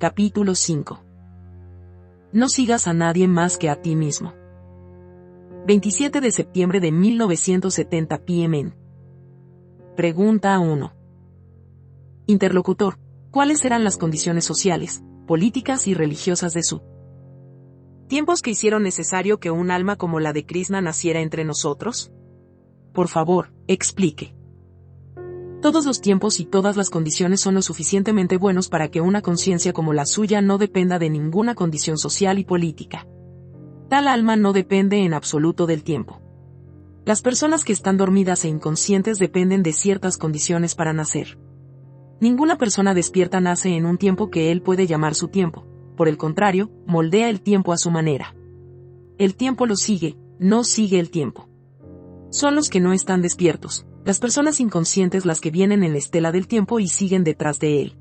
capítulo 5. No sigas a nadie más que a ti mismo. 27 de septiembre de 1970 p.m. Pregunta 1. Interlocutor, ¿cuáles eran las condiciones sociales, políticas y religiosas de su tiempos que hicieron necesario que un alma como la de Krishna naciera entre nosotros? Por favor, explique. Todos los tiempos y todas las condiciones son lo suficientemente buenos para que una conciencia como la suya no dependa de ninguna condición social y política. Tal alma no depende en absoluto del tiempo. Las personas que están dormidas e inconscientes dependen de ciertas condiciones para nacer. Ninguna persona despierta nace en un tiempo que él puede llamar su tiempo, por el contrario, moldea el tiempo a su manera. El tiempo lo sigue, no sigue el tiempo. Son los que no están despiertos, las personas inconscientes las que vienen en la estela del tiempo y siguen detrás de él.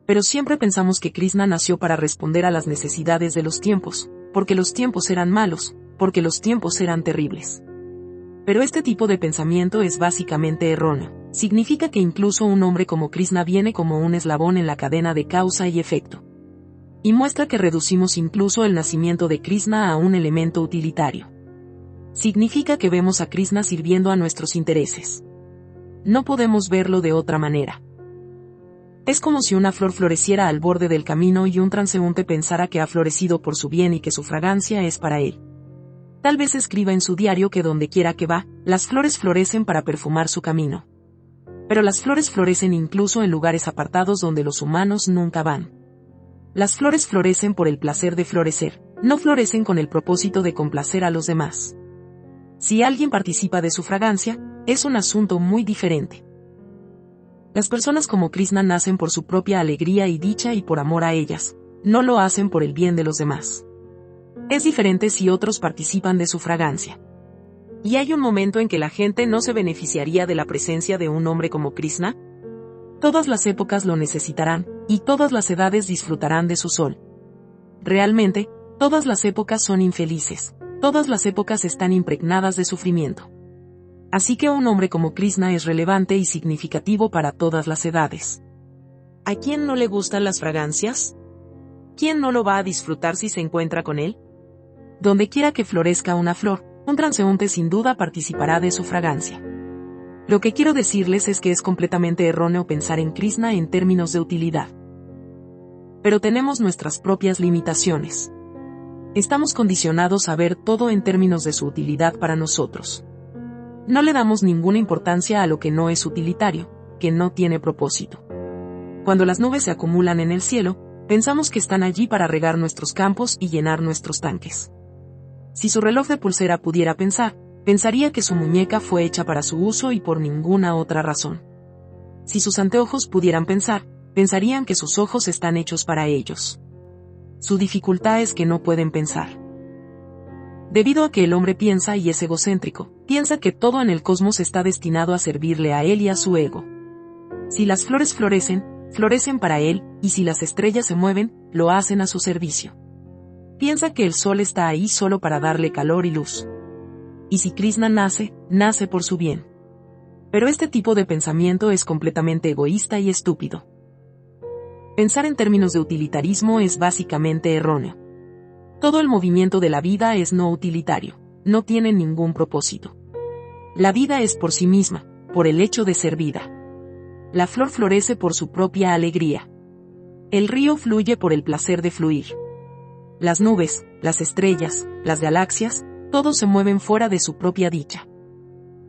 Pero siempre pensamos que Krishna nació para responder a las necesidades de los tiempos, porque los tiempos eran malos, porque los tiempos eran terribles. Pero este tipo de pensamiento es básicamente erróneo. Significa que incluso un hombre como Krishna viene como un eslabón en la cadena de causa y efecto. Y muestra que reducimos incluso el nacimiento de Krishna a un elemento utilitario. Significa que vemos a Krishna sirviendo a nuestros intereses. No podemos verlo de otra manera. Es como si una flor floreciera al borde del camino y un transeúnte pensara que ha florecido por su bien y que su fragancia es para él. Tal vez escriba en su diario que donde quiera que va, las flores florecen para perfumar su camino. Pero las flores florecen incluso en lugares apartados donde los humanos nunca van. Las flores florecen por el placer de florecer, no florecen con el propósito de complacer a los demás. Si alguien participa de su fragancia, es un asunto muy diferente. Las personas como Krishna nacen por su propia alegría y dicha y por amor a ellas, no lo hacen por el bien de los demás. Es diferente si otros participan de su fragancia. ¿Y hay un momento en que la gente no se beneficiaría de la presencia de un hombre como Krishna? Todas las épocas lo necesitarán, y todas las edades disfrutarán de su sol. Realmente, todas las épocas son infelices, todas las épocas están impregnadas de sufrimiento. Así que un hombre como Krishna es relevante y significativo para todas las edades. ¿A quién no le gustan las fragancias? ¿Quién no lo va a disfrutar si se encuentra con él? Donde quiera que florezca una flor, un transeúnte sin duda participará de su fragancia. Lo que quiero decirles es que es completamente erróneo pensar en Krishna en términos de utilidad. Pero tenemos nuestras propias limitaciones. Estamos condicionados a ver todo en términos de su utilidad para nosotros. No le damos ninguna importancia a lo que no es utilitario, que no tiene propósito. Cuando las nubes se acumulan en el cielo, pensamos que están allí para regar nuestros campos y llenar nuestros tanques. Si su reloj de pulsera pudiera pensar, pensaría que su muñeca fue hecha para su uso y por ninguna otra razón. Si sus anteojos pudieran pensar, pensarían que sus ojos están hechos para ellos. Su dificultad es que no pueden pensar. Debido a que el hombre piensa y es egocéntrico, piensa que todo en el cosmos está destinado a servirle a él y a su ego. Si las flores florecen, florecen para él, y si las estrellas se mueven, lo hacen a su servicio. Piensa que el sol está ahí solo para darle calor y luz. Y si Krishna nace, nace por su bien. Pero este tipo de pensamiento es completamente egoísta y estúpido. Pensar en términos de utilitarismo es básicamente erróneo. Todo el movimiento de la vida es no utilitario, no tiene ningún propósito. La vida es por sí misma, por el hecho de ser vida. La flor florece por su propia alegría. El río fluye por el placer de fluir. Las nubes, las estrellas, las galaxias, todos se mueven fuera de su propia dicha.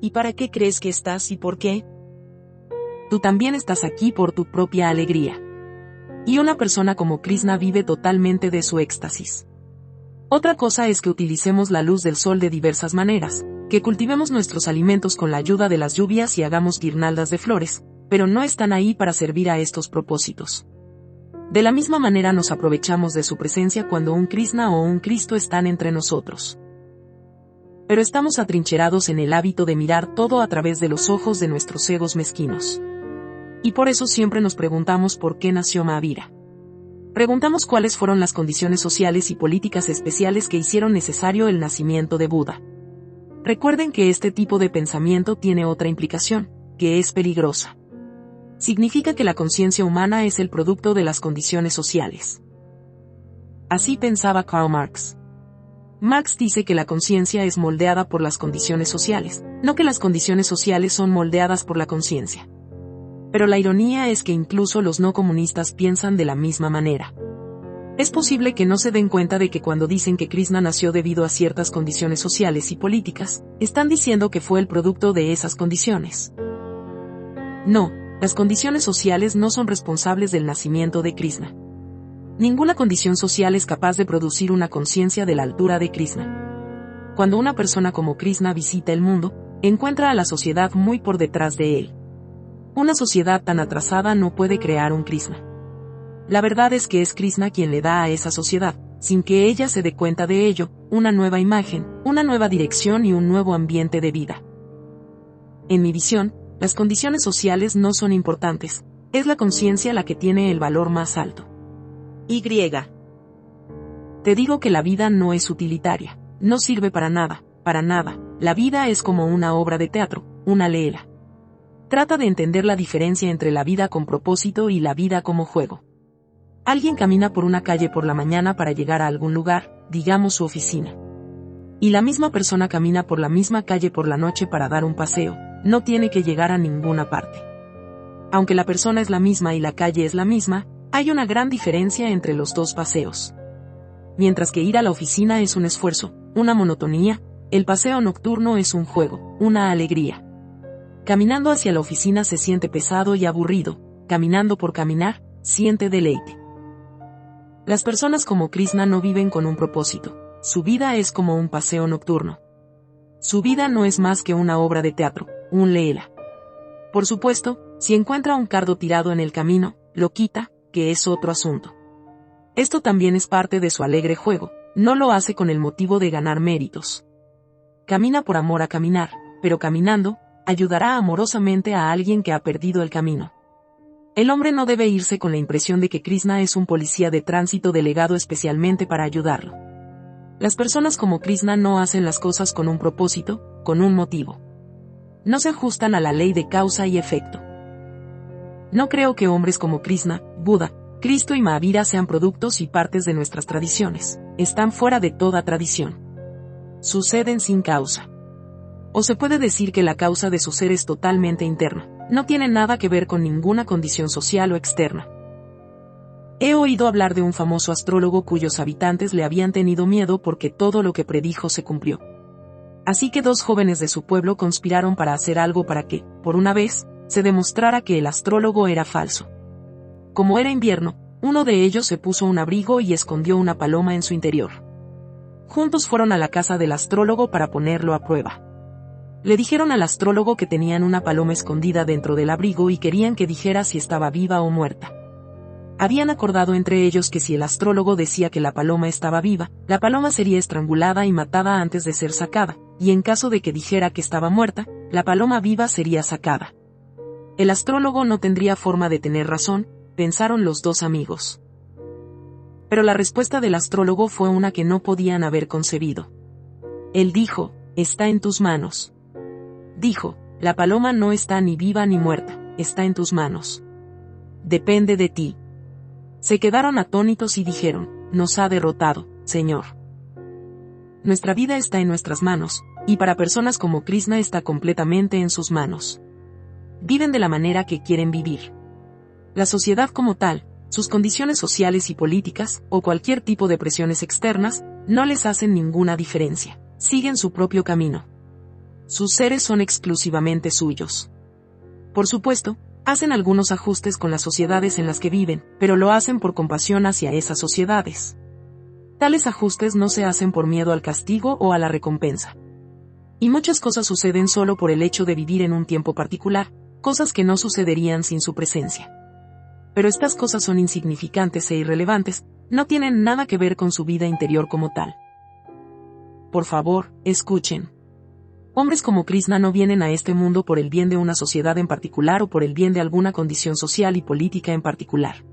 ¿Y para qué crees que estás y por qué? Tú también estás aquí por tu propia alegría. Y una persona como Krishna vive totalmente de su éxtasis. Otra cosa es que utilicemos la luz del sol de diversas maneras, que cultivemos nuestros alimentos con la ayuda de las lluvias y hagamos guirnaldas de flores, pero no están ahí para servir a estos propósitos. De la misma manera nos aprovechamos de su presencia cuando un Krishna o un Cristo están entre nosotros. Pero estamos atrincherados en el hábito de mirar todo a través de los ojos de nuestros egos mezquinos. Y por eso siempre nos preguntamos por qué nació Mahavira. Preguntamos cuáles fueron las condiciones sociales y políticas especiales que hicieron necesario el nacimiento de Buda. Recuerden que este tipo de pensamiento tiene otra implicación, que es peligrosa. significa que la conciencia humana es el producto de las condiciones sociales. Así pensaba Karl Marx. Marx dice que la conciencia es moldeada por las condiciones sociales, no que las condiciones sociales son moldeadas por la conciencia. Pero la ironía es que incluso los no comunistas piensan de la misma manera. Es posible que no se den cuenta de que cuando dicen que Krishna nació debido a ciertas condiciones sociales y políticas, están diciendo que fue el producto de esas condiciones. No, las condiciones sociales no son responsables del nacimiento de Krishna. Ninguna condición social es capaz de producir una conciencia de la altura de Krishna. Cuando una persona como Krishna visita el mundo, encuentra a la sociedad muy por detrás de él. Una sociedad tan atrasada no puede crear un Krishna. La verdad es que es Krishna quien le da a esa sociedad, sin que ella se dé cuenta de ello, una nueva imagen, una nueva dirección y un nuevo ambiente de vida. En mi visión, las condiciones sociales no son importantes, es la conciencia la que tiene el valor más alto. Y. Te digo que la vida no es utilitaria, no sirve para nada, la vida es como una obra de teatro, una leela. Trata de entender la diferencia entre la vida con propósito y la vida como juego. Alguien camina por una calle por la mañana para llegar a algún lugar, digamos su oficina. Y la misma persona camina por la misma calle por la noche para dar un paseo, no tiene que llegar a ninguna parte. Aunque la persona es la misma y la calle es la misma, hay una gran diferencia entre los dos paseos. Mientras que ir a la oficina es un esfuerzo, una monotonía, el paseo nocturno es un juego, una alegría. Caminando hacia la oficina se siente pesado y aburrido, caminando por caminar, siente deleite. Las personas como Krishna no viven con un propósito, su vida es como un paseo nocturno. Su vida no es más que una obra de teatro, un leela. Por supuesto, si encuentra un cardo tirado en el camino, lo quita, que es otro asunto. Esto también es parte de su alegre juego, no lo hace con el motivo de ganar méritos. Camina por amor a caminar, pero caminando, ayudará amorosamente a alguien que ha perdido el camino. El hombre no debe irse con la impresión de que Krishna es un policía de tránsito delegado especialmente para ayudarlo. Las personas como Krishna no hacen las cosas con un propósito, con un motivo. No se ajustan a la ley de causa y efecto. No creo que hombres como Krishna, Buda, Cristo y Mahavira sean productos y partes de nuestras tradiciones, están fuera de toda tradición. Suceden sin causa. O se puede decir que la causa de su ser es totalmente interna, no tiene nada que ver con ninguna condición social o externa. He oído hablar de un famoso astrólogo cuyos habitantes le habían tenido miedo porque todo lo que predijo se cumplió. Así que dos jóvenes de su pueblo conspiraron para hacer algo para que, por una vez, se demostrara que el astrólogo era falso. Como era invierno, uno de ellos se puso un abrigo y escondió una paloma en su interior. Juntos fueron a la casa del astrólogo para ponerlo a prueba. Le dijeron al astrólogo que tenían una paloma escondida dentro del abrigo y querían que dijera si estaba viva o muerta. Habían acordado entre ellos que si el astrólogo decía que la paloma estaba viva, la paloma sería estrangulada y matada antes de ser sacada, y en caso de que dijera que estaba muerta, la paloma viva sería sacada. El astrólogo no tendría forma de tener razón, pensaron los dos amigos. Pero la respuesta del astrólogo fue una que no podían haber concebido. Él dijo, está en tus manos. Dijo, la paloma no está ni viva ni muerta, está en tus manos. Depende de ti. Se quedaron atónitos y dijeron, nos ha derrotado, Señor. Nuestra vida está en nuestras manos, y para personas como Krishna está completamente en sus manos. Viven de la manera que quieren vivir. La sociedad como tal, sus condiciones sociales y políticas, o cualquier tipo de presiones externas, no les hacen ninguna diferencia. Siguen su propio camino. Sus seres son exclusivamente suyos. Por supuesto, hacen algunos ajustes con las sociedades en las que viven, pero lo hacen por compasión hacia esas sociedades. Tales ajustes no se hacen por miedo al castigo o a la recompensa. Y muchas cosas suceden solo por el hecho de vivir en un tiempo particular, cosas que no sucederían sin su presencia. Pero estas cosas son insignificantes e irrelevantes, no tienen nada que ver con su vida interior como tal. Por favor, escuchen. Hombres como Krishna no vienen a este mundo por el bien de una sociedad en particular o por el bien de alguna condición social y política en particular.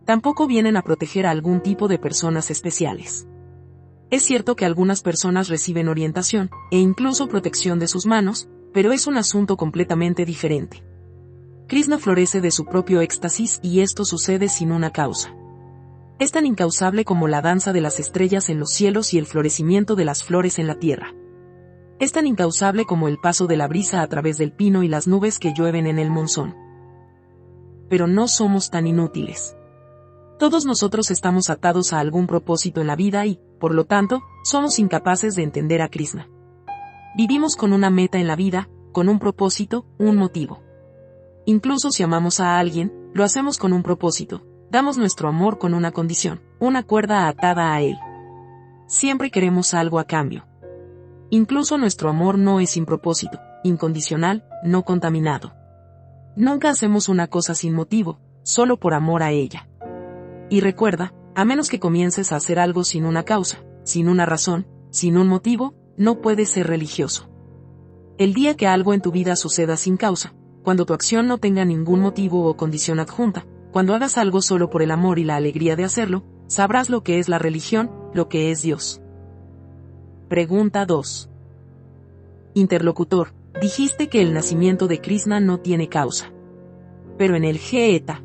Tampoco vienen a proteger a algún tipo de personas especiales. Es cierto que algunas personas reciben orientación, e incluso protección de sus manos, pero es un asunto completamente diferente. Krishna florece de su propio éxtasis y esto sucede sin una causa. Es tan incausable como la danza de las estrellas en los cielos y el florecimiento de las flores en la tierra. Es tan incausable como el paso de la brisa a través del pino y las nubes que llueven en el monzón. Pero no somos tan inútiles. Todos nosotros estamos atados a algún propósito en la vida y, por lo tanto, somos incapaces de entender a Krishna. Vivimos con una meta en la vida, con un propósito, un motivo. Incluso si amamos a alguien, lo hacemos con un propósito. Damos nuestro amor con una condición, una cuerda atada a él. Siempre queremos algo a cambio. Incluso nuestro amor no es sin propósito, incondicional, no contaminado. Nunca hacemos una cosa sin motivo, solo por amor a ella. Y recuerda, a menos que comiences a hacer algo sin una causa, sin una razón, sin un motivo, no puedes ser religioso. El día que algo en tu vida suceda sin causa, cuando tu acción no tenga ningún motivo o condición adjunta, cuando hagas algo solo por el amor y la alegría de hacerlo, sabrás lo que es la religión, lo que es Dios. Pregunta 2. Interlocutor, dijiste que el nacimiento de Krishna no tiene causa. Pero en el Gita,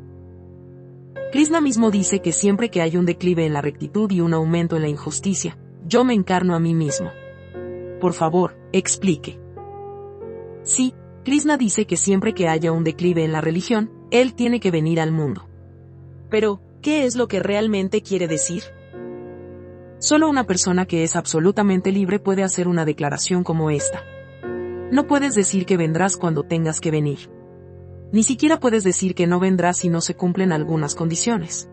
Krishna mismo dice que siempre que hay un declive en la rectitud y un aumento en la injusticia, yo me encarno a mí mismo. Por favor, explique. Sí, Krishna dice que siempre que haya un declive en la religión, él tiene que venir al mundo. Pero, ¿qué es lo que realmente quiere decir? Solo una persona que es absolutamente libre puede hacer una declaración como esta. No puedes decir que vendrás cuando tengas que venir. Ni siquiera puedes decir que no vendrás si no se cumplen algunas condiciones.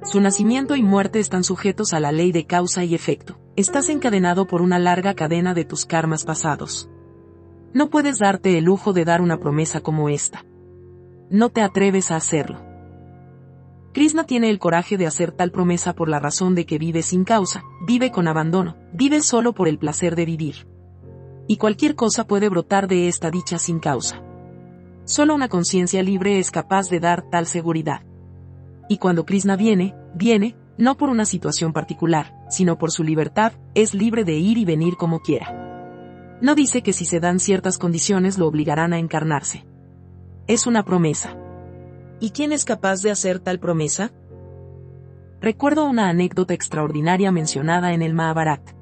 Su nacimiento y muerte están sujetos a la ley de causa y efecto. Estás encadenado por una larga cadena de tus karmas pasados. No puedes darte el lujo de dar una promesa como esta. No te atreves a hacerlo. Krishna tiene el coraje de hacer tal promesa por la razón de que vive sin causa, vive con abandono, vive solo por el placer de vivir. Y cualquier cosa puede brotar de esta dicha sin causa. Solo una conciencia libre es capaz de dar tal seguridad. Y cuando Krishna viene, no por una situación particular, sino por su libertad, es libre de ir y venir como quiera. No dice que si se dan ciertas condiciones lo obligarán a encarnarse. Es una promesa. ¿Y quién es capaz de hacer tal promesa? Recuerdo una anécdota extraordinaria mencionada en el Mahabharata.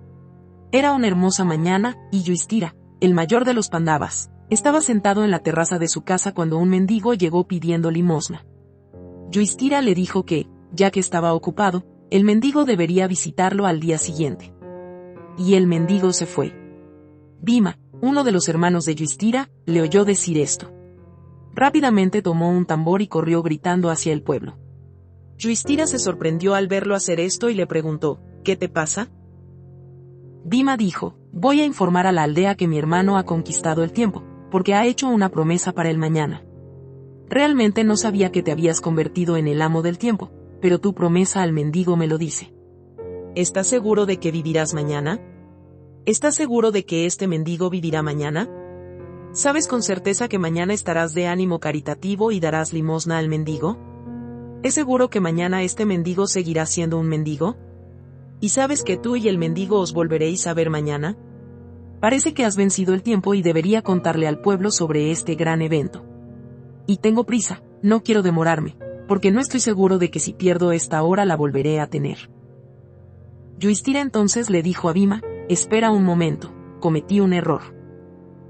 Era una hermosa mañana, y Yudhishthira, el mayor de los Pandavas, estaba sentado en la terraza de su casa cuando un mendigo llegó pidiendo limosna. Yudhishthira le dijo que, ya que estaba ocupado, el mendigo debería visitarlo al día siguiente. Y el mendigo se fue. Bhima, uno de los hermanos de Yudhishthira, le oyó decir esto. Rápidamente tomó un tambor y corrió gritando hacia el pueblo. Yudhishthira se sorprendió al verlo hacer esto y le preguntó, ¿qué te pasa? Bhima dijo, voy a informar a la aldea que mi hermano ha conquistado el tiempo, porque ha hecho una promesa para el mañana. Realmente no sabía que te habías convertido en el amo del tiempo, pero tu promesa al mendigo me lo dice. ¿Estás seguro de que vivirás mañana? ¿Estás seguro de que este mendigo vivirá mañana? ¿Sabes con certeza que mañana estarás de ánimo caritativo y darás limosna al mendigo? ¿Es seguro que mañana este mendigo seguirá siendo un mendigo? ¿Y sabes que tú y el mendigo os volveréis a ver mañana? Parece que has vencido el tiempo y debería contarle al pueblo sobre este gran evento. Y tengo prisa, no quiero demorarme, porque no estoy seguro de que si pierdo esta hora la volveré a tener. Yudhishthira entonces le dijo a Bhima, espera un momento, cometí un error.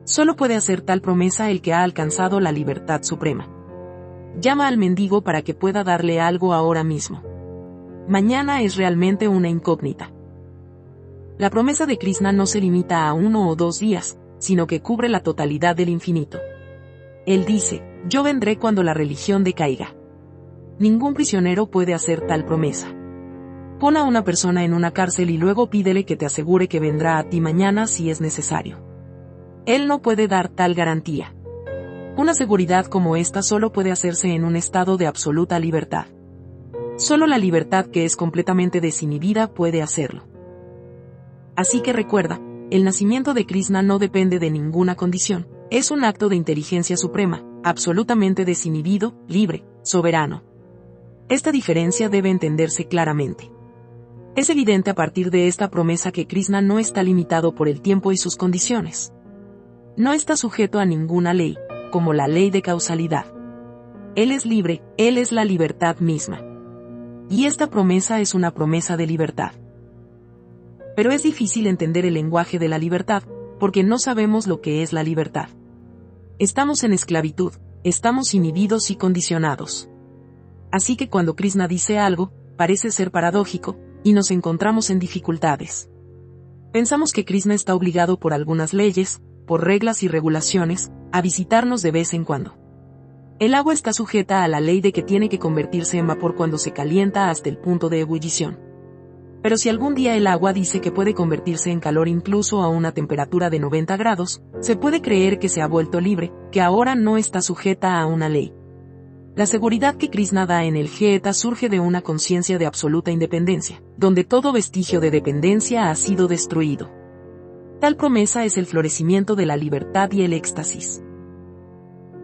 Solo puede hacer tal promesa el que ha alcanzado la libertad suprema. Llama al mendigo para que pueda darle algo ahora mismo. Mañana es realmente una incógnita. La promesa de Krishna no se limita a 1 o 2 días, sino que cubre la totalidad del infinito. Él dice, yo vendré cuando la religión decaiga. Ningún prisionero puede hacer tal promesa. Pon a una persona en una cárcel y luego pídele que te asegure que vendrá a ti mañana si es necesario. Él no puede dar tal garantía. Una seguridad como esta solo puede hacerse en un estado de absoluta libertad. Solo la libertad que es completamente desinhibida puede hacerlo. Así que recuerda, el nacimiento de Krishna no depende de ninguna condición, es un acto de inteligencia suprema, absolutamente desinhibido, libre, soberano. Esta diferencia debe entenderse claramente. Es evidente a partir de esta promesa que Krishna no está limitado por el tiempo y sus condiciones. No está sujeto a ninguna ley, como la ley de causalidad. Él es libre, Él es la libertad misma. Y esta promesa es una promesa de libertad. Pero es difícil entender el lenguaje de la libertad, porque no sabemos lo que es la libertad. Estamos en esclavitud, estamos inhibidos y condicionados. Así que cuando Krishna dice algo, parece ser paradójico, y nos encontramos en dificultades. Pensamos que Krishna está obligado por algunas leyes, por reglas y regulaciones, a visitarnos de vez en cuando. El agua está sujeta a la ley de que tiene que convertirse en vapor cuando se calienta hasta el punto de ebullición. Pero si algún día el agua dice que puede convertirse en calor incluso a una temperatura de 90 grados, se puede creer que se ha vuelto libre, que ahora no está sujeta a una ley. La seguridad que Krishna da en el Gita surge de una conciencia de absoluta independencia, donde todo vestigio de dependencia ha sido destruido. Tal promesa es el florecimiento de la libertad y el éxtasis.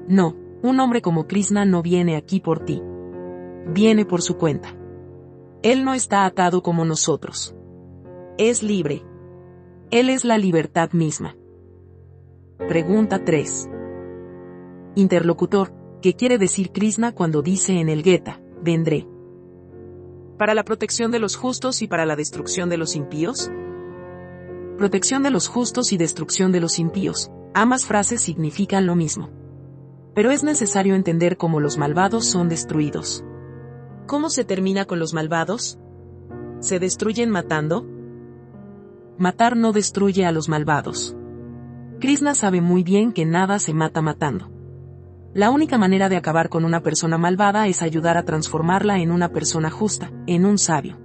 No, un hombre como Krishna no viene aquí por ti. Viene por su cuenta. Él no está atado como nosotros. Es libre. Él es la libertad misma. Pregunta 3. Interlocutor, ¿qué quiere decir Krishna cuando dice en el Gita, vendré? ¿Para la protección de los justos y para la destrucción de los impíos? Protección de los justos y destrucción de los impíos, ambas frases significan lo mismo. Pero es necesario entender cómo los malvados son destruidos. ¿Cómo se termina con los malvados? ¿Se destruyen matando? Matar no destruye a los malvados. Krishna sabe muy bien que nada se mata matando. La única manera de acabar con una persona malvada es ayudar a transformarla en una persona justa, en un sabio.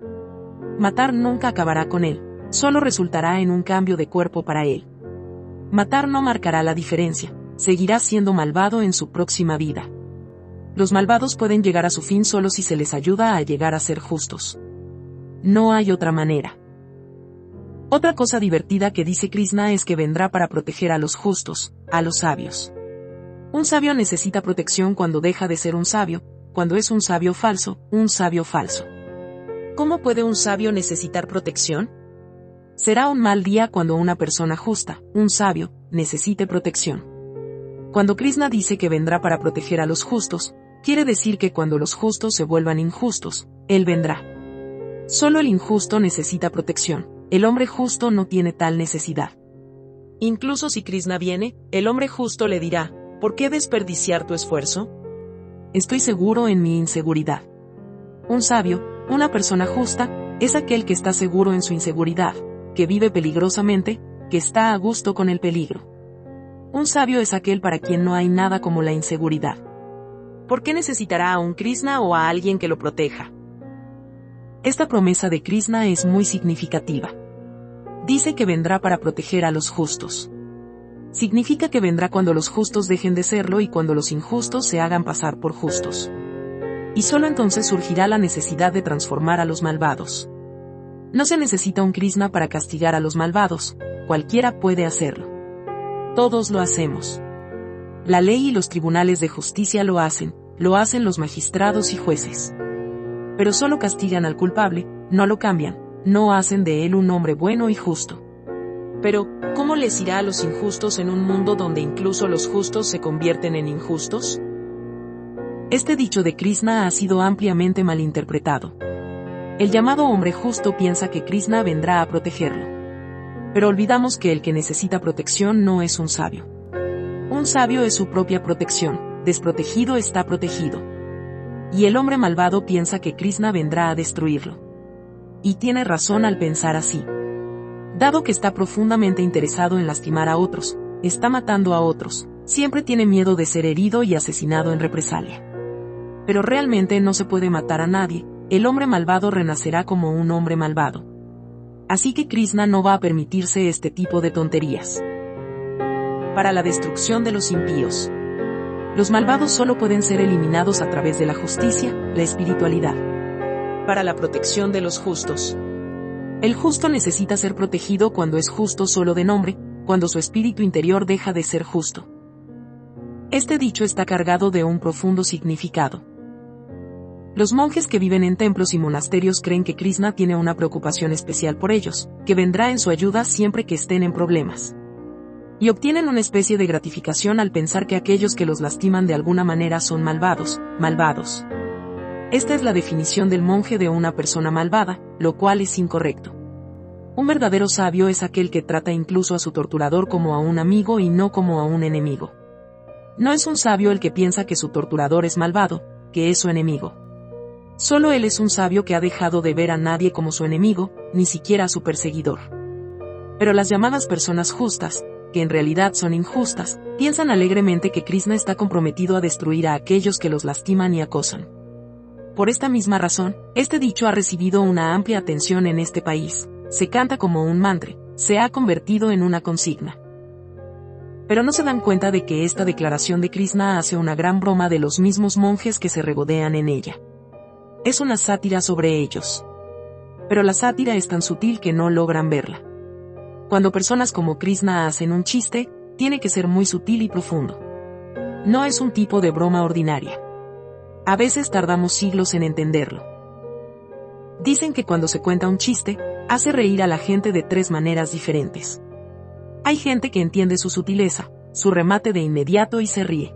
Matar nunca acabará con él, solo resultará en un cambio de cuerpo para él. Matar no marcará la diferencia, seguirá siendo malvado en su próxima vida. Los malvados pueden llegar a su fin solo si se les ayuda a llegar a ser justos. No hay otra manera. Otra cosa divertida que dice Krishna es que vendrá para proteger a los justos, a los sabios. Un sabio necesita protección cuando deja de ser un sabio, cuando es un sabio falso, un sabio falso. ¿Cómo puede un sabio necesitar protección? Será un mal día cuando una persona justa, un sabio, necesite protección. Cuando Krishna dice que vendrá para proteger a los justos, quiere decir que cuando los justos se vuelvan injustos, Él vendrá. Solo el injusto necesita protección, el hombre justo no tiene tal necesidad. Incluso si Krishna viene, el hombre justo le dirá, ¿por qué desperdiciar tu esfuerzo? Estoy seguro en mi inseguridad. Un sabio, una persona justa, es aquel que está seguro en su inseguridad, que vive peligrosamente, que está a gusto con el peligro. Un sabio es aquel para quien no hay nada como la inseguridad. ¿Por qué necesitará a un Krishna o a alguien que lo proteja? Esta promesa de Krishna es muy significativa. Dice que vendrá para proteger a los justos. Significa que vendrá cuando los justos dejen de serlo y cuando los injustos se hagan pasar por justos. Y solo entonces surgirá la necesidad de transformar a los malvados. No se necesita un Krishna para castigar a los malvados, cualquiera puede hacerlo. Todos lo hacemos. La ley y los tribunales de justicia lo hacen los magistrados y jueces. Pero solo castigan al culpable, no lo cambian, no hacen de él un hombre bueno y justo. Pero, ¿cómo les irá a los injustos en un mundo donde incluso los justos se convierten en injustos? Este dicho de Krishna ha sido ampliamente malinterpretado. El llamado hombre justo piensa que Krishna vendrá a protegerlo. Pero olvidamos que el que necesita protección no es un sabio. Un sabio es su propia protección, desprotegido está protegido. Y el hombre malvado piensa que Krishna vendrá a destruirlo. Y tiene razón al pensar así. Dado que está profundamente interesado en lastimar a otros, está matando a otros, siempre tiene miedo de ser herido y asesinado en represalia. Pero realmente no se puede matar a nadie, el hombre malvado renacerá como un hombre malvado. Así que Krishna no va a permitirse este tipo de tonterías. Para la destrucción de los impíos. Los malvados solo pueden ser eliminados a través de la justicia, la espiritualidad. Para la protección de los justos. El justo necesita ser protegido cuando es justo solo de nombre, cuando su espíritu interior deja de ser justo. Este dicho está cargado de un profundo significado. Los monjes que viven en templos y monasterios creen que Krishna tiene una preocupación especial por ellos, que vendrá en su ayuda siempre que estén en problemas. Y obtienen una especie de gratificación al pensar que aquellos que los lastiman de alguna manera son malvados. Esta es la definición del monje de una persona malvada, lo cual es incorrecto. Un verdadero sabio es aquel que trata incluso a su torturador como a un amigo y no como a un enemigo. No es un sabio el que piensa que su torturador es malvado, que es su enemigo. Solo él es un sabio que ha dejado de ver a nadie como su enemigo, ni siquiera a su perseguidor. Pero las llamadas personas justas, que en realidad son injustas, piensan alegremente que Krishna está comprometido a destruir a aquellos que los lastiman y acosan. Por esta misma razón, este dicho ha recibido una amplia atención en este país, se canta como un mantra, se ha convertido en una consigna. Pero no se dan cuenta de que esta declaración de Krishna hace una gran broma de los mismos monjes que se regodean en ella. Es una sátira sobre ellos. Pero la sátira es tan sutil que no logran verla. Cuando personas como Krishna hacen un chiste, tiene que ser muy sutil y profundo. No es un tipo de broma ordinaria. A veces tardamos siglos en entenderlo. Dicen que cuando se cuenta un chiste, hace reír a la gente de 3 maneras diferentes. Hay gente que entiende su sutileza, su remate de inmediato y se ríe.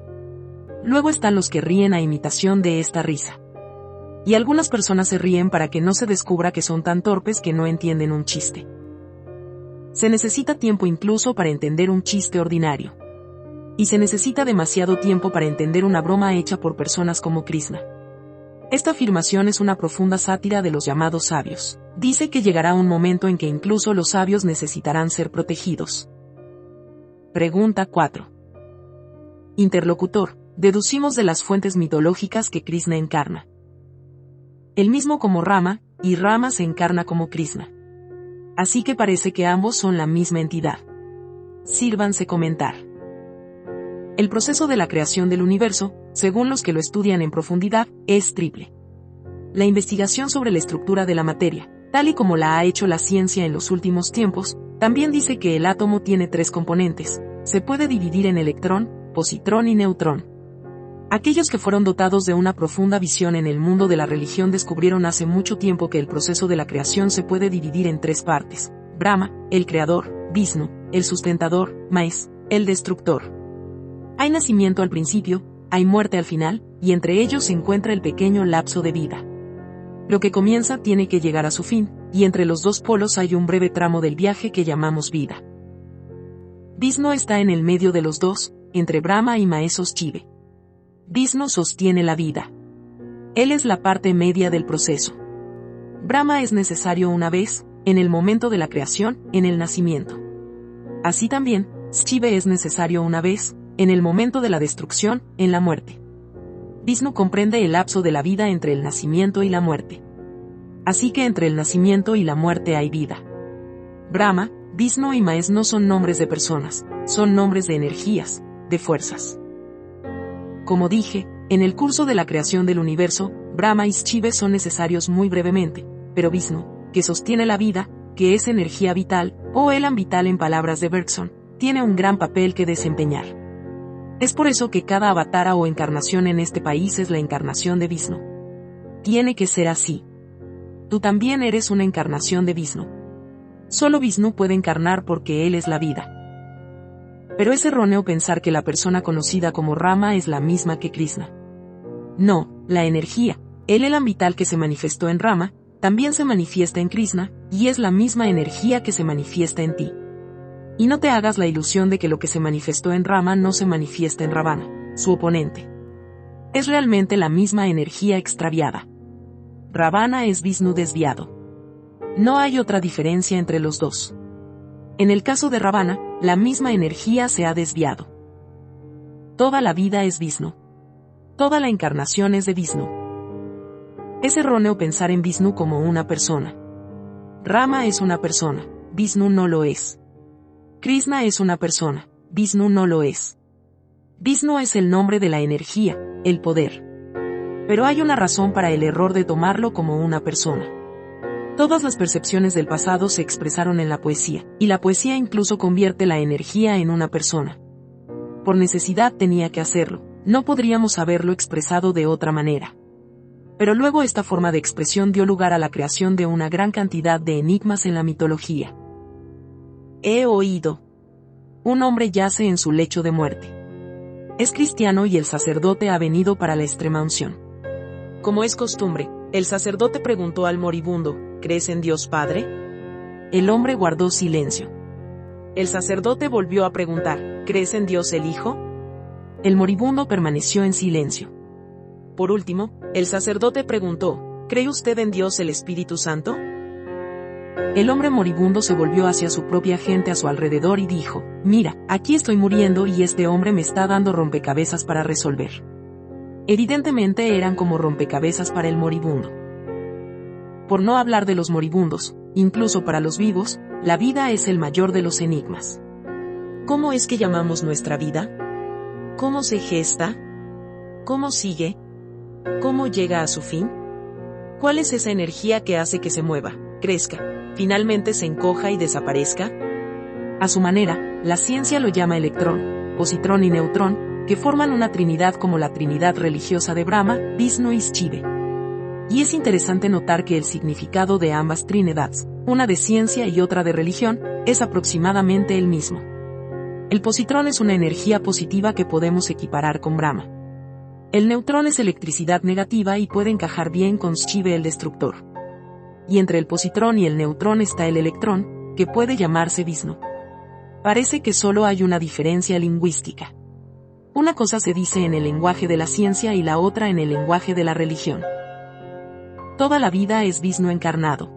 Luego están los que ríen a imitación de esta risa. Y algunas personas se ríen para que no se descubra que son tan torpes que no entienden un chiste. Se necesita tiempo incluso para entender un chiste ordinario. Y se necesita demasiado tiempo para entender una broma hecha por personas como Krishna. Esta afirmación es una profunda sátira de los llamados sabios. Dice que llegará un momento en que incluso los sabios necesitarán ser protegidos. Pregunta 4. Interlocutor. Deducimos de las fuentes mitológicas que Krishna encarna el mismo como Rama, y Rama se encarna como Krishna. Así que parece que ambos son la misma entidad. Sírvanse comentar. El proceso de la creación del universo, según los que lo estudian en profundidad, es triple. La investigación sobre la estructura de la materia, tal y como la ha hecho la ciencia en los últimos tiempos, también dice que el átomo tiene 3 componentes, se puede dividir en electrón, positrón y neutrón. Aquellos que fueron dotados de una profunda visión en el mundo de la religión descubrieron hace mucho tiempo que el proceso de la creación se puede dividir en 3 partes: Brahma, el creador; Vishnu, el sustentador; Mahesh, el destructor. Hay nacimiento al principio, hay muerte al final, y entre ellos se encuentra el pequeño lapso de vida. Lo que comienza tiene que llegar a su fin, y entre los 2 polos hay un breve tramo del viaje que llamamos vida. Vishnu está en el medio de los 2, entre Brahma y Mahesh Shiva. Vishnu sostiene la vida. Él es la parte media del proceso. Brahma es necesario una vez, en el momento de la creación, en el nacimiento. Así también, Shiva es necesario una vez, en el momento de la destrucción, en la muerte. Vishnu comprende el lapso de la vida entre el nacimiento y la muerte. Así que entre el nacimiento y la muerte hay vida. Brahma, Vishnu y Mahesh no son nombres de personas, son nombres de energías, de fuerzas. Como dije, en el curso de la creación del universo, Brahma y Shiva son necesarios muy brevemente, pero Vishnu, que sostiene la vida, que es energía vital, o elan vital en palabras de Bergson, tiene un gran papel que desempeñar. Es por eso que cada avatara o encarnación en este país es la encarnación de Vishnu. Tiene que ser así. Tú también eres una encarnación de Vishnu. Solo Vishnu puede encarnar porque él es la vida. Pero es erróneo pensar que la persona conocida como Rama es la misma que Krishna. No, la energía, el elan vital que se manifestó en Rama, también se manifiesta en Krishna, y es la misma energía que se manifiesta en ti. Y no te hagas la ilusión de que lo que se manifestó en Rama no se manifiesta en Ravana, su oponente. Es realmente la misma energía extraviada. Ravana es Vishnu desviado. No hay otra diferencia entre los dos. En el caso de Ravana, la misma energía se ha desviado. Toda la vida es Vishnu. Toda la encarnación es de Vishnu. Es erróneo pensar en Vishnu como una persona. Rama es una persona, Vishnu no lo es. Krishna es una persona, Vishnu no lo es. Vishnu es el nombre de la energía, el poder. Pero hay una razón para el error de tomarlo como una persona. Todas las percepciones del pasado se expresaron en la poesía, y la poesía incluso convierte la energía en una persona. Por necesidad tenía que hacerlo, no podríamos haberlo expresado de otra manera. Pero luego esta forma de expresión dio lugar a la creación de una gran cantidad de enigmas en la mitología. He oído. un hombre yace en su lecho de muerte. Es cristiano y el sacerdote ha venido para la extrema unción. Como es costumbre, el sacerdote preguntó al moribundo, ¿crees en Dios Padre? El hombre guardó silencio. El sacerdote volvió a preguntar, ¿crees en Dios el Hijo? El moribundo permaneció en silencio. Por último, el sacerdote preguntó, ¿cree usted en Dios el Espíritu Santo? El hombre moribundo se volvió hacia su propia gente a su alrededor y dijo, mira, aquí estoy muriendo y este hombre me está dando rompecabezas para resolver. Evidentemente eran como rompecabezas para el moribundo. Por no hablar de los moribundos, incluso para los vivos, la vida es el mayor de los enigmas. ¿Cómo es que llamamos nuestra vida? ¿Cómo se gesta? ¿Cómo sigue? ¿Cómo llega a su fin? ¿Cuál es esa energía que hace que se mueva, crezca, finalmente se encoja y desaparezca? A su manera, la ciencia lo llama electrón, positrón y neutrón, que forman una trinidad como la trinidad religiosa de Brahma, Vishnu y Shiva. Y es interesante notar que el significado de ambas trinidades, una de ciencia y otra de religión, es aproximadamente el mismo. El positrón es una energía positiva que podemos equiparar con Brahma. El neutrón es electricidad negativa y puede encajar bien con Shiva el destructor. Y entre el positrón y el neutrón está el electrón, que puede llamarse Vishnu. Parece que solo hay una diferencia lingüística. Una cosa se dice en el lenguaje de la ciencia y la otra en el lenguaje de la religión. Toda la vida es Vishnu encarnado.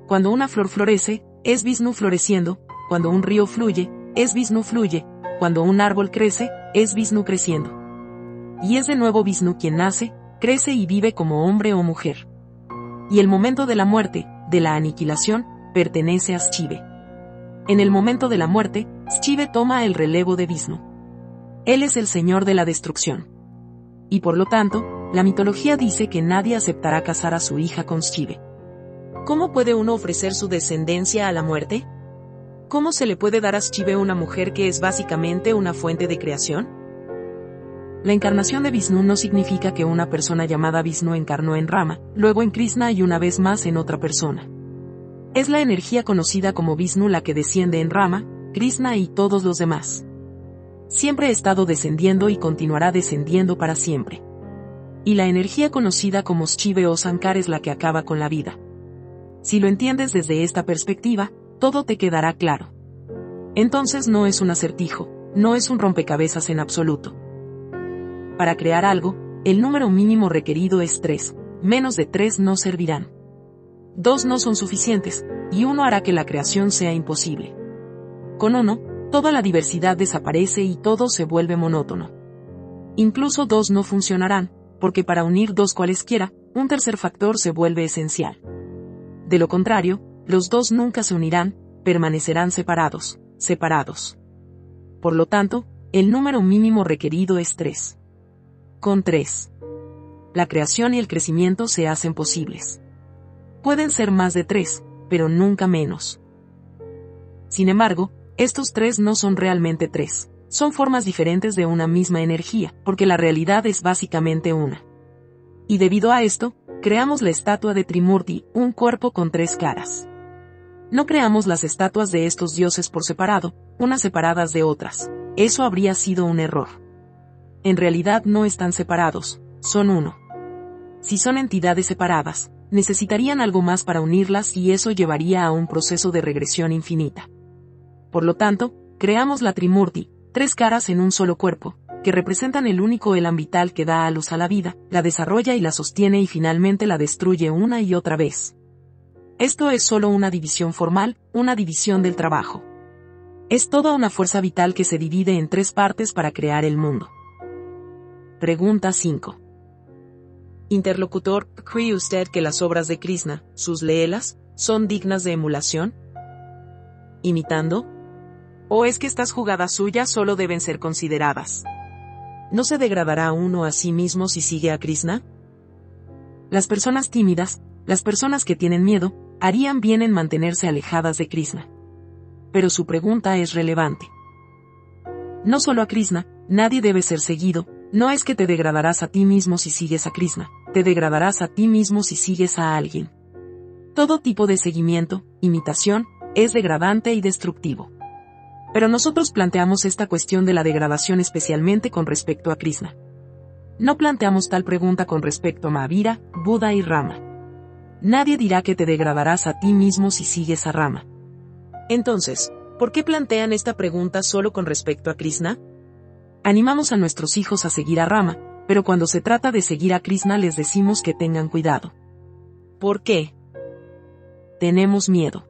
Cuando una flor florece, es Vishnu floreciendo, cuando un río fluye, es Vishnu fluye, cuando un árbol crece, es Vishnu creciendo. Y es de nuevo Vishnu quien nace, crece y vive como hombre o mujer. Y el momento de la muerte, de la aniquilación, pertenece a Shiva. En el momento de la muerte, Shiva toma el relevo de Vishnu. Él es el señor de la destrucción. Y por lo tanto, la mitología dice que nadie aceptará casar a su hija con Shiva. ¿Cómo puede uno ofrecer su descendencia a la muerte? ¿Cómo se le puede dar a Shiva una mujer que es básicamente una fuente de creación? La encarnación de Vishnu no significa que una persona llamada Vishnu encarnó en Rama, luego en Krishna y una vez más en otra persona. Es la energía conocida como Vishnu la que desciende en Rama, Krishna y todos los demás. Siempre ha estado descendiendo y continuará descendiendo para siempre. Y la energía conocida como Shiva o Sankar es la que acaba con la vida. Si lo entiendes desde esta perspectiva, todo te quedará claro. Entonces no es un acertijo, no es un rompecabezas en absoluto. Para crear algo, el número mínimo requerido es 3, menos de 3 no servirán. 2 no son suficientes, y 1 hará que la creación sea imposible. Con 1, toda la diversidad desaparece y todo se vuelve monótono. Incluso 2 no funcionarán, porque para unir 2 cualesquiera, un tercer factor se vuelve esencial. De lo contrario, los 2 nunca se unirán, permanecerán separados. Por lo tanto, el número mínimo requerido es 3. Con 3, la creación y el crecimiento se hacen posibles. Pueden ser más de 3, pero nunca menos. Sin embargo, estos 3 no son realmente 3, son formas diferentes de una misma energía, porque la realidad es básicamente una. Y debido a esto, creamos la estatua de Trimurti, un cuerpo con 3 caras. No creamos las estatuas de estos dioses por separado, unas separadas de otras. Eso habría sido un error. En realidad no están separados, son uno. Si son entidades separadas, necesitarían algo más para unirlas y eso llevaría a un proceso de regresión infinita. Por lo tanto, creamos la Trimurti, 3 caras en un solo cuerpo, que representan el único elan vital que da a luz a la vida, la desarrolla y la sostiene y finalmente la destruye una y otra vez. Esto es solo una división formal, una división del trabajo. Es toda una fuerza vital que se divide en 3 partes para crear el mundo. Pregunta 5. Interlocutor, ¿cree usted que las obras de Krishna, sus leelas, son dignas de emulación? ¿Imitando? ¿O es que estas jugadas suyas solo deben ser consideradas? ¿No se degradará uno a sí mismo si sigue a Krishna? Las personas tímidas, las personas que tienen miedo, harían bien en mantenerse alejadas de Krishna. Pero su pregunta es relevante. No solo a Krishna, nadie debe ser seguido. No es que te degradarás a ti mismo si sigues a Krishna, te degradarás a ti mismo si sigues a alguien. Todo tipo de seguimiento, imitación, es degradante y destructivo. Pero nosotros planteamos esta cuestión de la degradación especialmente con respecto a Krishna. No planteamos tal pregunta con respecto a Mahavira, Buda y Rama. Nadie dirá que te degradarás a ti mismo si sigues a Rama. Entonces, ¿por qué plantean esta pregunta solo con respecto a Krishna? Animamos a nuestros hijos a seguir a Rama, pero cuando se trata de seguir a Krishna les decimos que tengan cuidado. ¿Por qué? Tenemos miedo.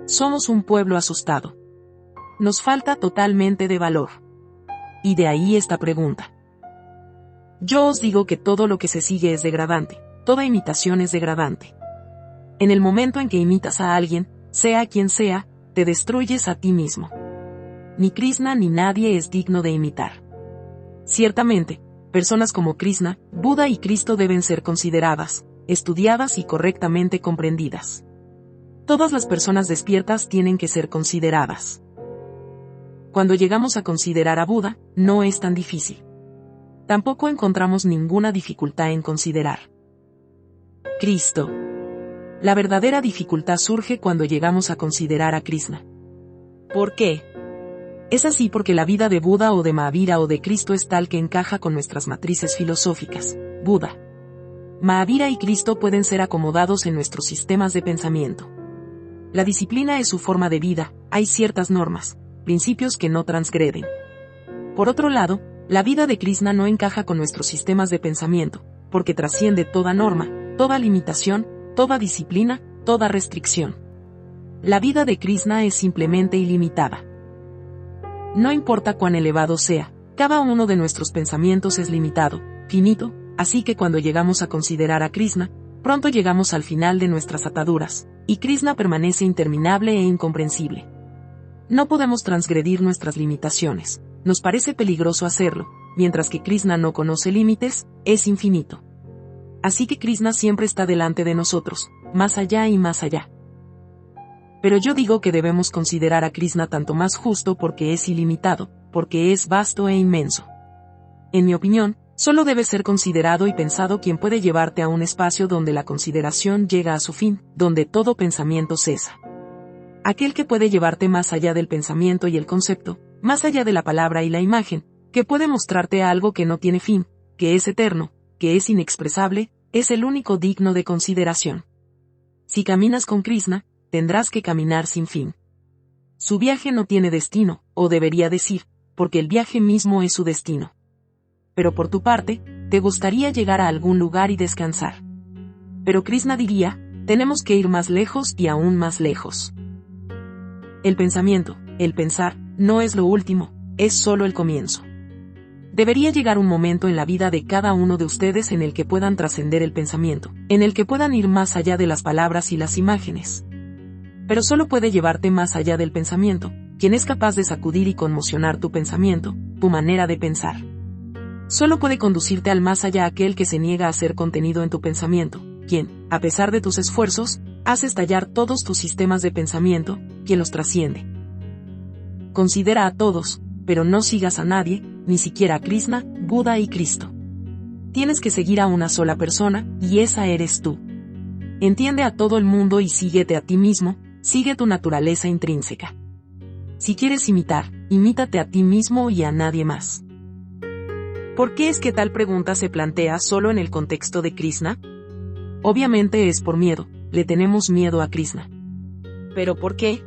Somos un pueblo asustado. Nos falta totalmente de valor. Y de ahí esta pregunta. Yo os digo que todo lo que se sigue es degradante, toda imitación es degradante. En el momento en que imitas a alguien, sea quien sea, te destruyes a ti mismo. Ni Krishna ni nadie es digno de imitar. Ciertamente, personas como Krishna, Buda y Cristo deben ser consideradas, estudiadas y correctamente comprendidas. Todas las personas despiertas tienen que ser consideradas. Cuando llegamos a considerar a Buda, no es tan difícil. Tampoco encontramos ninguna dificultad en considerar Cristo. La verdadera dificultad surge cuando llegamos a considerar a Krishna. ¿Por qué? Es así porque la vida de Buda o de Mahavira o de Cristo es tal que encaja con nuestras matrices filosóficas. Buda, Mahavira y Cristo pueden ser acomodados en nuestros sistemas de pensamiento. La disciplina es su forma de vida, hay ciertas normas, principios que no transgreden. Por otro lado, la vida de Krishna no encaja con nuestros sistemas de pensamiento, porque trasciende toda norma, toda limitación, toda disciplina, toda restricción. La vida de Krishna es simplemente ilimitada. No importa cuán elevado sea, cada uno de nuestros pensamientos es limitado, finito, así que cuando llegamos a considerar a Krishna, pronto llegamos al final de nuestras ataduras, y Krishna permanece interminable e incomprensible. No podemos transgredir nuestras limitaciones, nos parece peligroso hacerlo, mientras que Krishna no conoce límites, es infinito. Así que Krishna siempre está delante de nosotros, más allá y más allá. Pero yo digo que debemos considerar a Krishna tanto más justo porque es ilimitado, porque es vasto e inmenso. En mi opinión, solo debe ser considerado y pensado quien puede llevarte a un espacio donde la consideración llega a su fin, donde todo pensamiento cesa. Aquel que puede llevarte más allá del pensamiento y el concepto, más allá de la palabra y la imagen, que puede mostrarte algo que no tiene fin, que es eterno, que es inexpresable, es el único digno de consideración. Si caminas con Krishna, tendrás que caminar sin fin. Su viaje no tiene destino, o debería decir, porque el viaje mismo es su destino. Pero por tu parte, te gustaría llegar a algún lugar y descansar. Pero Krishna diría, tenemos que ir más lejos y aún más lejos. El pensamiento, el pensar, no es lo último, es solo el comienzo. Debería llegar un momento en la vida de cada uno de ustedes en el que puedan trascender el pensamiento, en el que puedan ir más allá de las palabras y las imágenes. Pero solo puede llevarte más allá del pensamiento, quien es capaz de sacudir y conmocionar tu pensamiento, tu manera de pensar. Solo puede conducirte al más allá aquel que se niega a ser contenido en tu pensamiento, quien, a pesar de tus esfuerzos, hace estallar todos tus sistemas de pensamiento, quien los trasciende. Considera a todos, pero no sigas a nadie, ni siquiera a Krishna, Buda y Cristo. Tienes que seguir a una sola persona, y esa eres tú. Entiende a todo el mundo y síguete a ti mismo, sigue tu naturaleza intrínseca. Si quieres imitar, imítate a ti mismo y a nadie más. ¿Por qué es que tal pregunta se plantea solo en el contexto de Krishna? Obviamente es por miedo, le tenemos miedo a Krishna. ¿Pero por qué?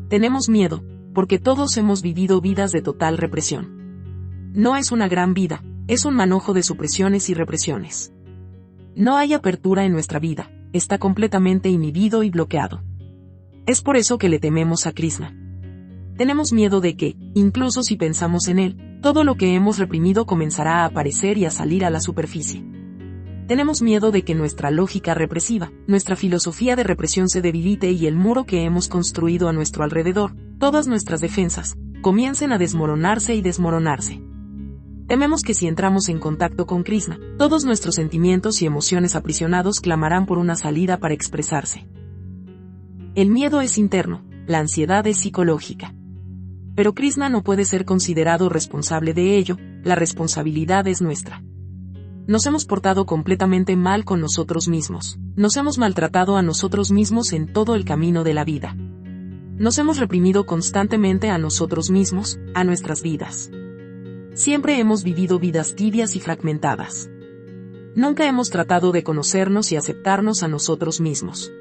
Tenemos miedo, porque todos hemos vivido vidas de total represión. No es una gran vida, es un manojo de supresiones y represiones. No hay apertura en nuestra vida, está completamente inhibido y bloqueado. Es por eso que le tememos a Krishna. Tenemos miedo de que, incluso si pensamos en él, todo lo que hemos reprimido comenzará a aparecer y a salir a la superficie. Tenemos miedo de que nuestra lógica represiva, nuestra filosofía de represión se debilite y el muro que hemos construido a nuestro alrededor, todas nuestras defensas, comiencen a desmoronarse y desmoronarse. Tememos que si entramos en contacto con Krishna, todos nuestros sentimientos y emociones aprisionados clamarán por una salida para expresarse. El miedo es interno, la ansiedad es psicológica. Pero Krishna no puede ser considerado responsable de ello, la responsabilidad es nuestra. Nos hemos portado completamente mal con nosotros mismos, nos hemos maltratado a nosotros mismos en todo el camino de la vida. Nos hemos reprimido constantemente a nosotros mismos, a nuestras vidas. Siempre hemos vivido vidas tibias y fragmentadas. Nunca hemos tratado de conocernos y aceptarnos a nosotros mismos.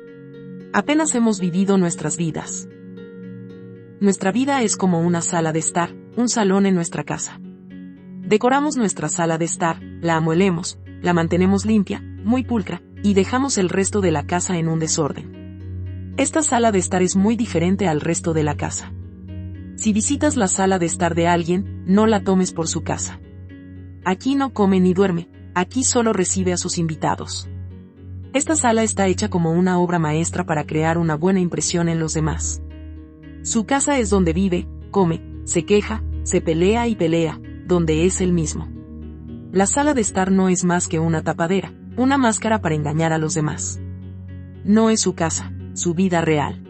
Apenas hemos vivido nuestras vidas. Nuestra vida es como una sala de estar, un salón en nuestra casa. Decoramos nuestra sala de estar, la amueblemos, la mantenemos limpia, muy pulcra, y dejamos el resto de la casa en un desorden. Esta sala de estar es muy diferente al resto de la casa. Si visitas la sala de estar de alguien, no la tomes por su casa. Aquí no come ni duerme, aquí solo recibe a sus invitados. Esta sala está hecha como una obra maestra para crear una buena impresión en los demás. Su casa es donde vive, come, se queja, se pelea y pelea, donde es él mismo. La sala de estar no es más que una tapadera, una máscara para engañar a los demás. No es su casa, su vida real.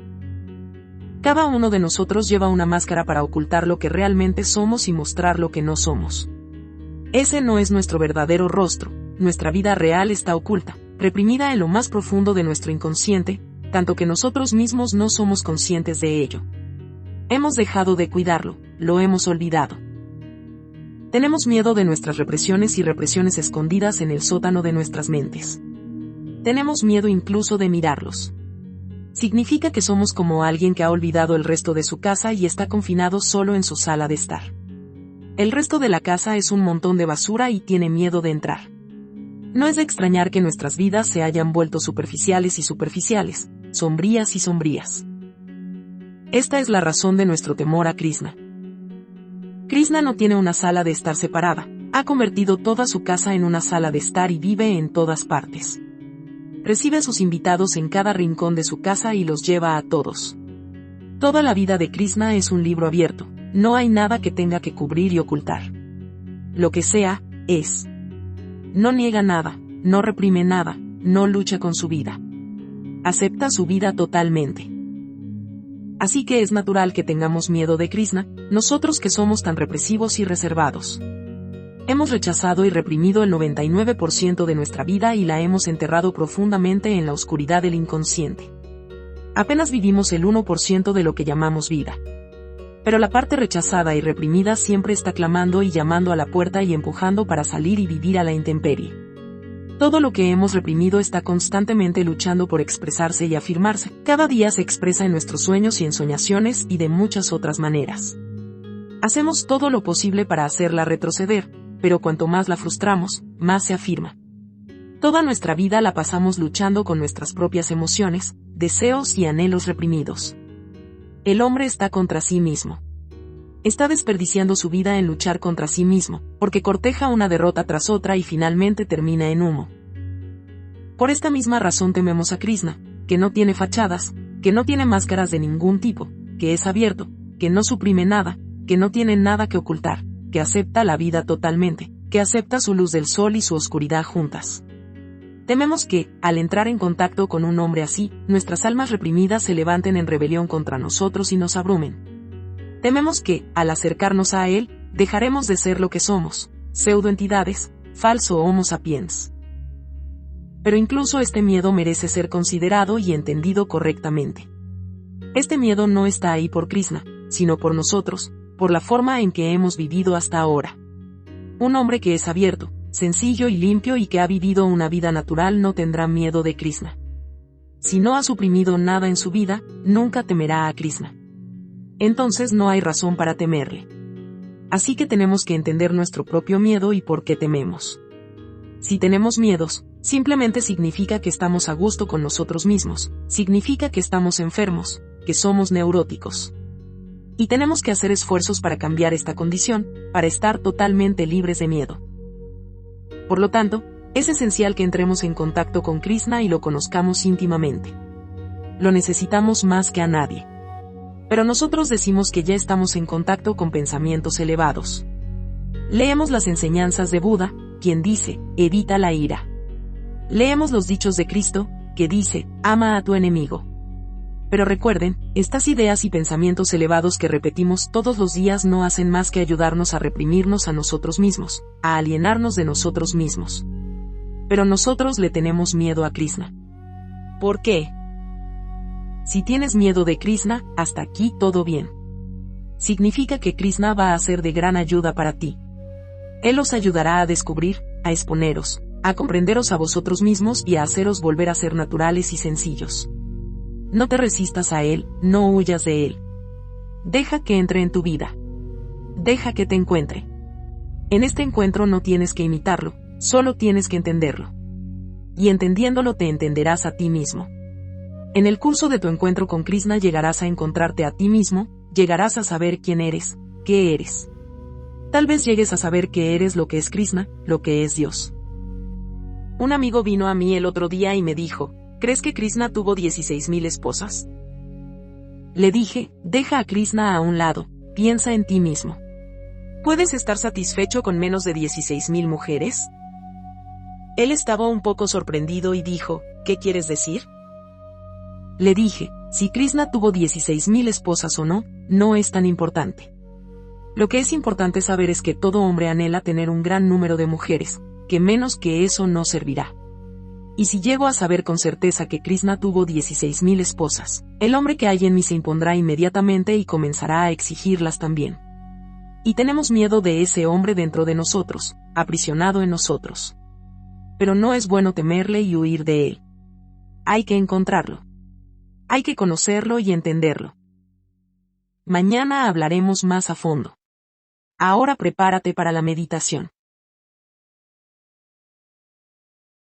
Cada uno de nosotros lleva una máscara para ocultar lo que realmente somos y mostrar lo que no somos. Ese no es nuestro verdadero rostro, nuestra vida real está oculta, reprimida en lo más profundo de nuestro inconsciente, tanto que nosotros mismos no somos conscientes de ello. Hemos dejado de cuidarlo, lo hemos olvidado. Tenemos miedo de nuestras represiones y represiones escondidas en el sótano de nuestras mentes. Tenemos miedo incluso de mirarlos. Significa que somos como alguien que ha olvidado el resto de su casa y está confinado solo en su sala de estar. El resto de la casa es un montón de basura y tiene miedo de entrar. No es de extrañar que nuestras vidas se hayan vuelto superficiales y superficiales, sombrías y sombrías. Esta es la razón de nuestro temor a Krishna. Krishna no tiene una sala de estar separada, ha convertido toda su casa en una sala de estar y vive en todas partes. Recibe a sus invitados en cada rincón de su casa y los lleva a todos. Toda la vida de Krishna es un libro abierto, no hay nada que tenga que cubrir y ocultar. Lo que sea, es. No niega nada, no reprime nada, no lucha con su vida. Acepta su vida totalmente. Así que es natural que tengamos miedo de Krishna, nosotros que somos tan represivos y reservados. Hemos rechazado y reprimido el 99% de nuestra vida y la hemos enterrado profundamente en la oscuridad del inconsciente. Apenas vivimos el 1% de lo que llamamos vida. Pero la parte rechazada y reprimida siempre está clamando y llamando a la puerta y empujando para salir y vivir a la intemperie. Todo lo que hemos reprimido está constantemente luchando por expresarse y afirmarse. Cada día se expresa en nuestros sueños y ensoñaciones y de muchas otras maneras. Hacemos todo lo posible para hacerla retroceder, pero cuanto más la frustramos, más se afirma. Toda nuestra vida la pasamos luchando con nuestras propias emociones, deseos y anhelos reprimidos. El hombre está contra sí mismo. Está desperdiciando su vida en luchar contra sí mismo, porque corteja una derrota tras otra y finalmente termina en humo. Por esta misma razón tememos a Krishna, que no tiene fachadas, que no tiene máscaras de ningún tipo, que es abierto, que no suprime nada, que no tiene nada que ocultar, que acepta la vida totalmente, que acepta su luz del sol y su oscuridad juntas. Tememos que, al entrar en contacto con un hombre así, nuestras almas reprimidas se levanten en rebelión contra nosotros y nos abrumen. Tememos que, al acercarnos a él, dejaremos de ser lo que somos, pseudoentidades, falso Homo sapiens. Pero incluso este miedo merece ser considerado y entendido correctamente. Este miedo no está ahí por Krishna, sino por nosotros, por la forma en que hemos vivido hasta ahora. Un hombre que es abierto, sencillo y limpio y que ha vivido una vida natural no tendrá miedo de Krishna. Si no ha suprimido nada en su vida, nunca temerá a Krishna. Entonces no hay razón para temerle. Así que tenemos que entender nuestro propio miedo y por qué tememos. Si tenemos miedos, simplemente significa que estamos a gusto con nosotros mismos, significa que estamos enfermos, que somos neuróticos. Y tenemos que hacer esfuerzos para cambiar esta condición, para estar totalmente libres de miedo. Por lo tanto, es esencial que entremos en contacto con Krishna y lo conozcamos íntimamente. Lo necesitamos más que a nadie. Pero nosotros decimos que ya estamos en contacto con pensamientos elevados. Leemos las enseñanzas de Buda, quien dice, evita la ira. Leemos los dichos de Cristo, que dice, ama a tu enemigo. Pero recuerden, estas ideas y pensamientos elevados que repetimos todos los días no hacen más que ayudarnos a reprimirnos a nosotros mismos, a alienarnos de nosotros mismos. Pero nosotros le tenemos miedo a Krishna. ¿Por qué? Si tienes miedo de Krishna, hasta aquí todo bien. Significa que Krishna va a ser de gran ayuda para ti. Él os ayudará a descubrir, a exponeros, a comprenderos a vosotros mismos y a haceros volver a ser naturales y sencillos. No te resistas a Él, no huyas de Él. Deja que entre en tu vida. Deja que te encuentre. En este encuentro no tienes que imitarlo, solo tienes que entenderlo. Y entendiéndolo te entenderás a ti mismo. En el curso de tu encuentro con Krishna llegarás a encontrarte a ti mismo, llegarás a saber quién eres, qué eres. Tal vez llegues a saber que eres lo que es Krishna, lo que es Dios. Un amigo vino a mí el otro día y me dijo, ¿crees que Krishna tuvo 16,000 esposas? Le dije, deja a Krishna a un lado, piensa en ti mismo. ¿Puedes estar satisfecho con menos de 16,000 mujeres? Él estaba un poco sorprendido y dijo, ¿qué quieres decir? Le dije, si Krishna tuvo 16,000 esposas o no, no es tan importante. Lo que es importante saber es que todo hombre anhela tener un gran número de mujeres, que menos que eso no servirá. Y si llego a saber con certeza que Krishna tuvo 16,000 esposas, el hombre que hay en mí se impondrá inmediatamente y comenzará a exigirlas también. Y tenemos miedo de ese hombre dentro de nosotros, aprisionado en nosotros. Pero no es bueno temerle y huir de él. Hay que encontrarlo. Hay que conocerlo y entenderlo. Mañana hablaremos más a fondo. Ahora prepárate para la meditación.